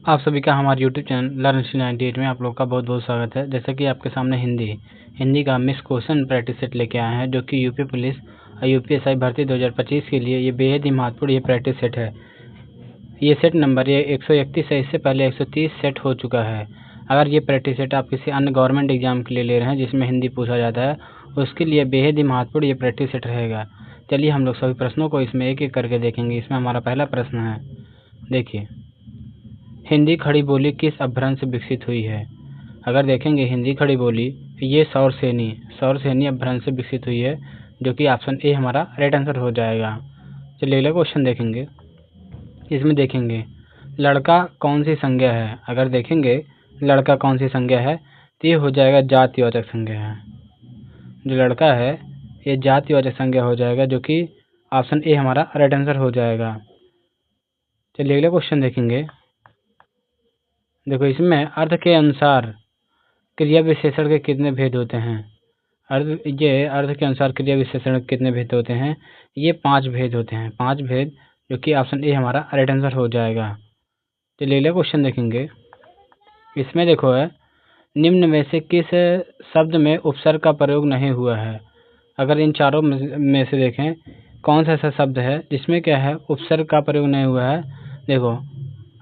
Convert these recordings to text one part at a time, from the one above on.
आप सभी का हमारे यूट्यूब चैनल लर्न 98 में आप लोग का बहुत बहुत स्वागत है। जैसा कि आपके सामने हिंदी का मिस क्वेश्चन प्रैक्टिस सेट लेके आए हैं, जो कि यूपी पुलिस और यूपीएसआई भर्ती 2025 के लिए ये बेहद ही महत्वपूर्ण ये प्रैक्टिस सेट है। ये सेट नंबर ये 131 है, इससे पहले 130 सेट हो चुका है। अगर ये प्रैक्टिस सेट आप किसी अन्य गवर्नमेंट एग्जाम के लिए ले रहे हैं जिसमें हिंदी पूछा जाता है, उसके लिए बेहद ही महत्वपूर्ण ये प्रैक्टिस सेट रहेगा। चलिए हम लोग सभी प्रश्नों को इसमें एक एक करके देखेंगे। इसमें हमारा पहला प्रश्न है, देखिए, हिंदी खड़ी बोली किस अपभ्रंश से विकसित हुई है। अगर देखेंगे हिंदी खड़ी बोली ये सौरसेनी अपभ्रंश से विकसित हुई है, जो कि ऑप्शन ए हमारा राइट आंसर हो जाएगा। चलिए अगला क्वेश्चन देखेंगे। इसमें देखेंगे लड़का कौन सी संज्ञा है। अगर देखेंगे लड़का कौन सी संज्ञा है तो ये हो जाएगा जातिवाचक संज्ञा है। जो लड़का है ये जातिवाचक संज्ञा हो जाएगा, जो कि ऑप्शन ए हमारा राइट आंसर हो जाएगा। चलिए अगला क्वेश्चन देखेंगे। देखो, इसमें अर्थ के अनुसार क्रिया विशेषण के कितने भेद होते हैं। अर्थ के अनुसार क्रिया विशेषण के कितने भेद होते हैं। ये 5 भेद होते हैं, 5 भेद, जो कि ऑप्शन ए हमारा राइट आंसर हो जाएगा। चलिए अगला क्वेश्चन देखेंगे। इसमें देखो है, निम्न में से किस शब्द में उपसर्ग का प्रयोग नहीं हुआ है। अगर इन चारों में से देखें कौन सा ऐसा शब्द है जिसमें क्या है उपसर्ग का प्रयोग नहीं हुआ है। देखो,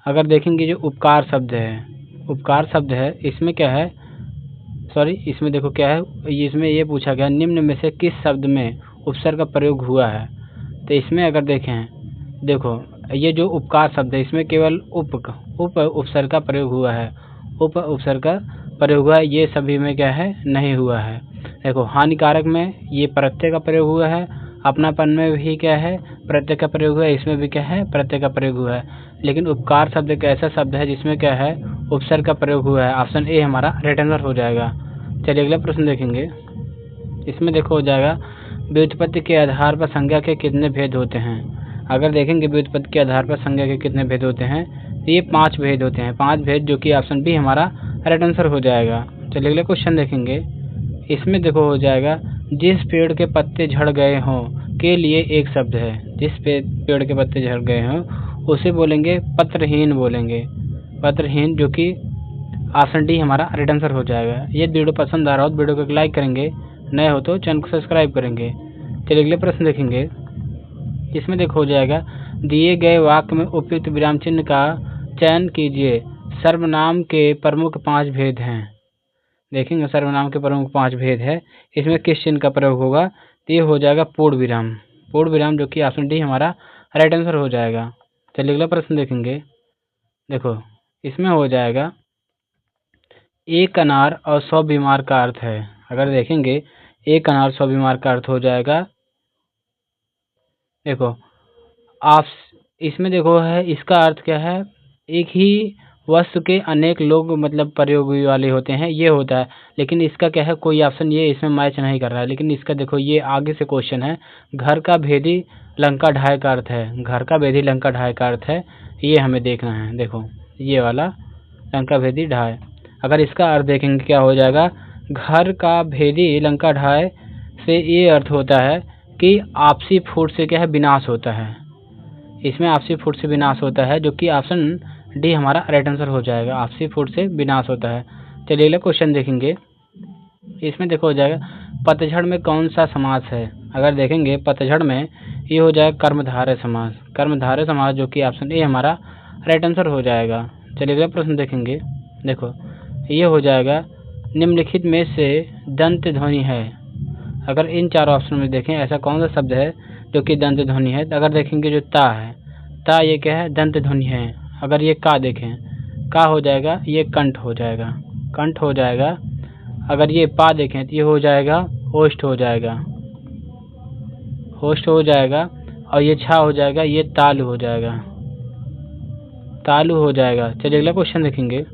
अगर देखेंगे जो उपकार शब्द है, इसमें क्या है, इसमें देखो क्या है, इसमें ये पूछा गया निम्न में से किस शब्द में उपसर्ग का प्रयोग हुआ है। तो इसमें अगर देखें, देखो ये जो उपकार शब्द है इसमें केवल उप उपसर्ग का प्रयोग हुआ है, उप उपसर्ग का प्रयोग हुआ है। ये सभी में क्या है नहीं हुआ है। देखो, हानिकारक में ये प्रत्यय का प्रयोग हुआ है, अपनापन में भी क्या है प्रत्यय का प्रयोग हुआ है, इसमें भी क्या है प्रत्यय का प्रयोग हुआ है। लेकिन उपकार शब्द एक ऐसा शब्द है जिसमें क्या है उपसर्ग का प्रयोग हुआ है। ऑप्शन ए हमारा राइट आंसर हो जाएगा। चलिए अगला प्रश्न देखेंगे। इसमें देखो हो जाएगा व्युत्पत्ति के आधार पर संज्ञा के कितने भेद होते हैं। अगर देखेंगे व्युत्पत्ति के आधार पर संज्ञा के कितने भेद होते हैं तो ये 5 भेद होते हैं, 5 भेद, जो कि ऑप्शन बी हमारा राइट आंसर हो जाएगा। चलिए अगला क्वेश्चन देखेंगे। इसमें देखो हो जाएगा जिस पेड़ के पत्ते झड़ गए हों के लिए एक शब्द है। जिस पेड़ के पत्ते झड़ गए हों उसे बोलेंगे पत्रहीन, पत्रहीन, जो कि ऑप्शन डी हमारा राइट आंसर हो जाएगा। ये वीडियो पसंद आ रहा हो तो वीडियो को लाइक करेंगे, नए हो तो चैनल को सब्सक्राइब करेंगे। चलिए अगले प्रश्न देखेंगे। इसमें देखो हो जाएगा दिए गए वाक्य में उपयुक्त विराम चिन्ह का चयन कीजिए। सर्वनाम के प्रमुख 5 भेद हैं। देखेंगे सर्वनाम के प्रमुख 5 भेद है, इसमें किस चिन्ह का प्रयोग होगा तो ये हो जाएगा पूर्ण विराम, जो कि ऑप्शन डी हमारा राइट आंसर हो जाएगा। चलिए अगला प्रश्न देखेंगे। देखो, इसमें हो जाएगा एक अनार और 100 बीमार का अर्थ है। अगर देखेंगे एक अनार 100 बीमार का अर्थ हो जाएगा। देखो आप इसमें देखो है इसका अर्थ क्या है, एक ही वस्तु के अनेक लोग मतलब प्रयोग वाले होते हैं, ये होता है। लेकिन इसका क्या है कोई ऑप्शन ये इसमें मैच नहीं कर रहा है। लेकिन इसका देखो ये आगे से क्वेश्चन है, घर का भेदी लंका ढाई का अर्थ है। घर का भेदी लंका ढाई का अर्थ है, ये हमें देखना है। देखो ये वाला लंका भेदी ढाई, अगर इसका अर्थ देखेंगे क्या हो जाएगा, घर का भेदी लंका ढाई से ये अर्थ होता है कि आपसी फूट से क्या है विनाश होता है। इसमें आपसी फूट से विनाश होता है, जो कि ऑप्शन डी हमारा राइट आंसर हो जाएगा। आपसी फूट से विनाश होता है। चलिए अगला क्वेश्चन देखेंगे। इसमें देखो हो जाएगा पतझड़ में कौन सा समास है। अगर देखेंगे पतझड़ में ये हो जाएगा कर्मधारय समास, जो कि ऑप्शन ए हमारा राइट आंसर हो जाएगा। चलिए अगला प्रश्न देखेंगे। देखो ये हो जाएगा निम्नलिखित में से दंत ध्वनि है। अगर इन 4 ऑप्शन में देखें ऐसा कौन सा शब्द है जो कि दंत ध्वनि है। तो अगर देखेंगे जो ता है, ता ये क्या है दंत ध्वनि है। अगर ये का देखें, का हो जाएगा ये कंठ हो जाएगा। अगर ये पा देखें तो ये हो जाएगा होस्ट हो जाएगा। और ये छा हो जाएगा, ये तालु हो जाएगा। चलिए अगला क्वेश्चन देखेंगे।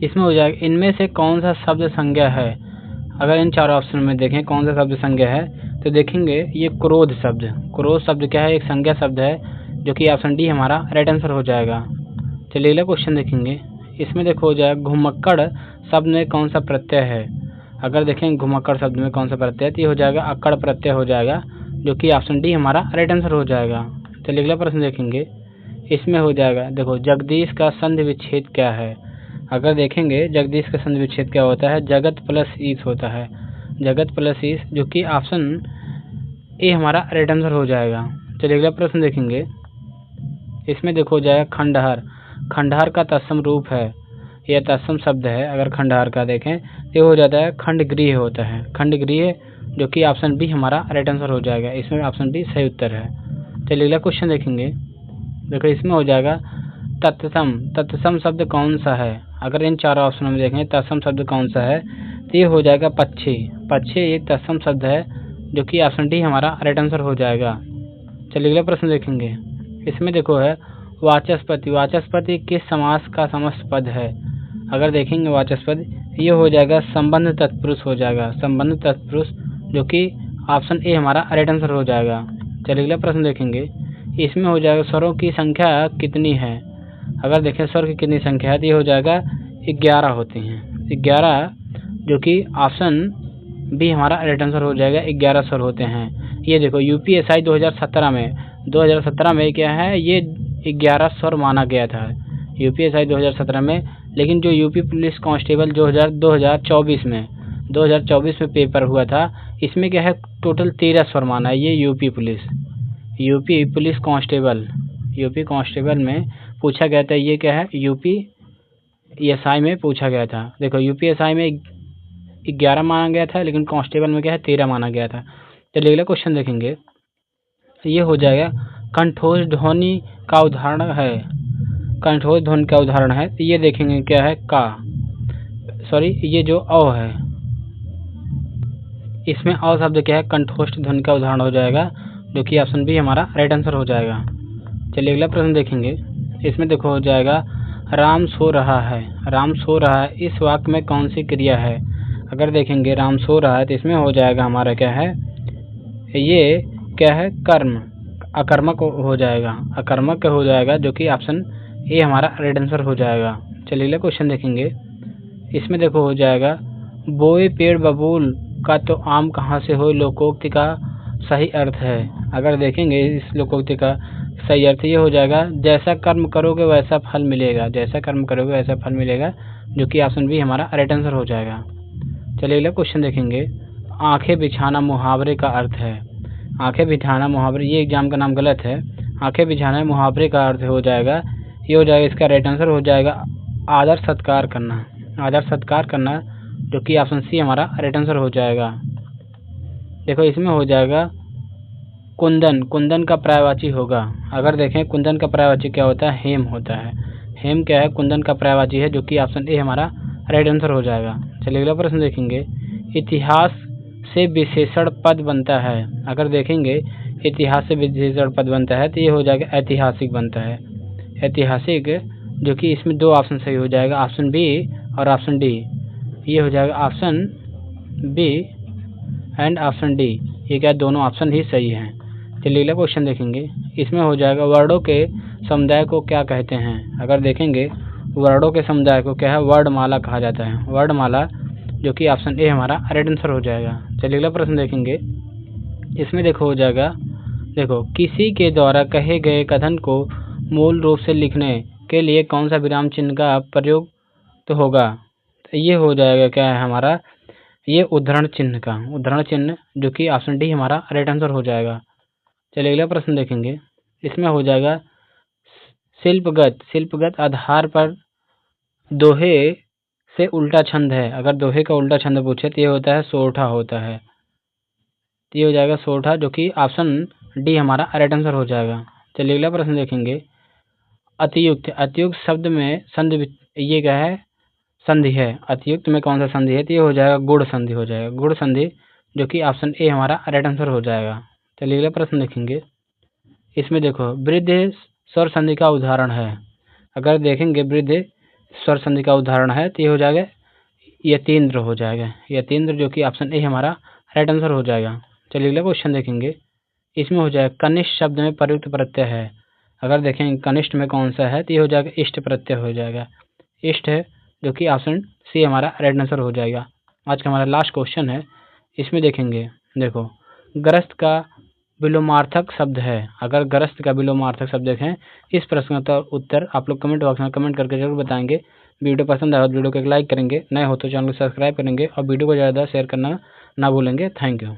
इसमें हो जाएगा इनमें से कौन सा शब्द संज्ञा है। अगर इन 4 ऑप्शन में देखें कौन सा शब्द संज्ञा है तो देखेंगे ये क्रोध शब्द क्या है, एक संज्ञा शब्द है, जो कि ऑप्शन डी हमारा राइट आंसर हो जाएगा। चलिए अगला क्वेश्चन देखेंगे। इसमें देखो हो जाएगा घुमक्कड़ शब्द में कौन सा प्रत्यय है। अगर देखें घुमक्कड़ शब्द में कौन सा प्रत्यय तो ये हो जाएगा अक्कड़ प्रत्यय हो जाएगा, जो कि ऑप्शन डी हमारा राइट आंसर हो जाएगा। चलिए अगला प्रश्न देखेंगे। इसमें हो जाएगा, देखो जगदीश का संधि विच्छेद क्या है। अगर देखेंगे जगदीश का संधि विच्छेद क्या होता है, जगत प्लस ईश होता है, जगत प्लस ईश, जो कि ऑप्शन ए हमारा राइट आंसर हो जाएगा। चलिए अगला प्रश्न देखेंगे। इसमें देखो हो जाएगा खंडहर। खंडहर का तत्सम रूप है, यह तत्सम शब्द है। अगर खंडहर का देखें तो हो जाता है खंडगृह होता है, खंडगृह, जो कि ऑप्शन बी हमारा राइट आंसर हो जाएगा। इसमें ऑप्शन बी सही उत्तर है। चलिए अगला क्वेश्चन देखेंगे। देखो इसमें हो जाएगा तत्सम। तत्सम शब्द कौन सा है। अगर इन चारों ऑप्शनों में देखें तत्सम शब्द कौन सा है तो ये हो जाएगा पक्षी। पक्षी एक तत्सम शब्द है, जो कि ऑप्शन डी हमारा राइट आंसर हो जाएगा। चलिए अगला प्रश्न देखेंगे। इसमें देखो है वाचस्पति। वाचस्पति किस समास का समस्त पद है। अगर देखेंगे वाचस्पति, ये हो जाएगा संबंध तत्पुरुष हो जाएगा, संबंध तत्पुरुष, जो कि ऑप्शन ए हमारा राइट आंसर हो जाएगा। चलिए अगला प्रश्न देखेंगे। इसमें हो जाएगा स्वरों की संख्या कितनी है। अगर देखें स्वर की कितनी संख्या है तो ये हो जाएगा 11 होती हैं, 11, जो कि ऑप्शन बी हमारा राइट आंसर हो जाएगा। 11 स्वर होते हैं। ये देखो यूपीएसआई 2017 में क्या है, ये 11 स्वर माना गया था यूपीएसआई 2017 में। लेकिन जो यूपी पुलिस कांस्टेबल 2024 में पेपर हुआ था, इसमें क्या है टोटल 13 स्वर माना है। ये यूपी पुलिस कांस्टेबल में पूछा गया था। ये क्या है यूपीएसआई में पूछा गया था। देखो यूपीएसआई में 11 माना गया था, लेकिन कांस्टेबल में क्या है 13 माना गया था। चलिए अगला क्वेश्चन देखेंगे। ये हो जाएगा कंठोज ध्वनि का उदाहरण है। कंठोज ध्वनि का उदाहरण है तो ये देखेंगे क्या है ये जो अ है, इसमें अ शब्द क्या है कंठोष्ठ ध्वनि का उदाहरण हो जाएगा, जो कि ऑप्शन बी हमारा राइट आंसर हो जाएगा। चलिए अगला प्रश्न देखेंगे। इसमें देखो हो जाएगा राम सो रहा है। राम सो रहा है, इस वाक्य में कौन सी क्रिया है। अगर देखेंगे राम सो रहा है तो इसमें हो जाएगा हमारा क्या है, ये क्या है कर्म, अकर्मक हो जाएगा, अकर्मक हो जाएगा, जो कि ऑप्शन ए हमारा राइट आंसर हो जाएगा। चलिए अगला क्वेश्चन देखेंगे। इसमें देखो हो जाएगा बोए पेड़ बबूल का तो आम कहाँ से हो लोकोक्ति का सही अर्थ है। अगर देखेंगे इस लोकोक्ति का सही अर्थ ये हो जाएगा जैसा कर्म करोगे वैसा फल मिलेगा, जैसा कर्म करोगे वैसा फल मिलेगा, जो कि ऑप्शन बी हमारा राइट आंसर हो जाएगा। चलिए अगला क्वेश्चन देखेंगे। आंखें बिछाना मुहावरे का अर्थ है। आंखें बिछाना मुहावरे, ये एग्जाम का नाम गलत है। आंखें बिछाना मुहावरे का अर्थ हो जाएगा, ये हो जाएगा, इसका राइट आंसर हो जाएगा आदर सत्कार करना, आदर सत्कार करना, जो कि ऑप्शन सी हमारा राइट आंसर हो जाएगा। देखो इसमें हो जाएगा कुंदन। कुंदन का पर्यायवाची होगा। अगर देखें कुंदन का पर्यायवाची क्या होता है, हेम होता है। हेम क्या है, कुंदन का पर्यायवाची है, जो कि ऑप्शन ए हमारा राइट आंसर हो जाएगा। चलिए अगला प्रश्न देखेंगे। इतिहास से विशेषण पद बनता है। अगर देखेंगे इतिहास से विशेषण पद बनता है तो ये हो जाएगा ऐतिहासिक बनता है, ऐतिहासिक, जो कि इसमें दो ऑप्शन सही हो जाएगा, ऑप्शन बी और ऑप्शन डी। ये हो जाएगा option B and option D, ये क्या दोनों ऑप्शन ही सही हैं। चलिए अगला क्वेश्चन देखेंगे। इसमें हो जाएगा वर्णों के समुदाय को क्या कहते हैं। अगर देखेंगे वर्णों के समुदाय को क्या है, वर्णमाला कहा जाता है, वर्णमाला, जो कि ऑप्शन ए हमारा राइट आंसर हो जाएगा। चलिए अगला प्रश्न देखेंगे। इसमें देखो हो जाएगा, देखो किसी के द्वारा कहे गए कथन को मूल रूप से लिखने के लिए कौन सा विराम चिन्ह का प्रयोग तो होगा। तो ये हो जाएगा क्या है हमारा, ये उद्धरण चिन्ह का, उद्धरण चिन्ह, जो कि ऑप्शन डी हमारा राइट आंसर हो जाएगा। चलिए अगला प्रश्न देखेंगे। इसमें हो जाएगा शिल्पगत आधार पर दोहे से उल्टा छंद है। अगर दोहे का उल्टा छंद पूछे तो ये होता है सोरठा होता है, तो ये हो जाएगा सोरठा, जो कि ऑप्शन डी हमारा राइट आंसर हो जाएगा। चलिए अगला प्रश्न देखेंगे। अतियुक्त, अतियुक्त शब्द में संधि, ये क्या है संधि है। अतियुक्त में कौन सा संधि है तो ये हो जाएगा गुण संधि हो जाएगा, गुण संधि, जो कि ऑप्शन ए हमारा राइट आंसर हो जाएगा। चलिए अगला प्रश्न देखेंगे। इसमें देखो वृद्ध स्वर संधि का उदाहरण है। अगर देखेंगे वृद्ध स्वर संधि का उदाहरण है तो ये हो जाएगा यतीन्द्र हो जाएगा, यतीन्द्र, जो कि ऑप्शन ए हमारा राइट आंसर हो जाएगा। चलिए अगला क्वेश्चन देखेंगे। इसमें हो जाएगा कनिष्ठ शब्द में प्रयुक्त प्रत्यय है। अगर देखेंगे कनिष्ठ में कौन सा है तो ये हो जाएगा इष्ट प्रत्यय हो जाएगा, इष्ट है, जो कि ऑप्शन सी हमारा राइट आंसर हो जाएगा। आज का हमारा लास्ट क्वेश्चन है। इसमें देखेंगे, देखो ग्रस्त का विलोमार्थक शब्द है? अगर ग्रस्त का विलोमार्थक शब्द देखें, इस प्रश्न का उत्तर आप लोग कमेंट बॉक्स में कमेंट करके जरूर बताएंगे। वीडियो पसंद आया तो वीडियो को एक लाइक करेंगे, नए हो तो चैनल को सब्सक्राइब करेंगे और वीडियो को ज़्यादा शेयर करना ना भूलेंगे। Thank you.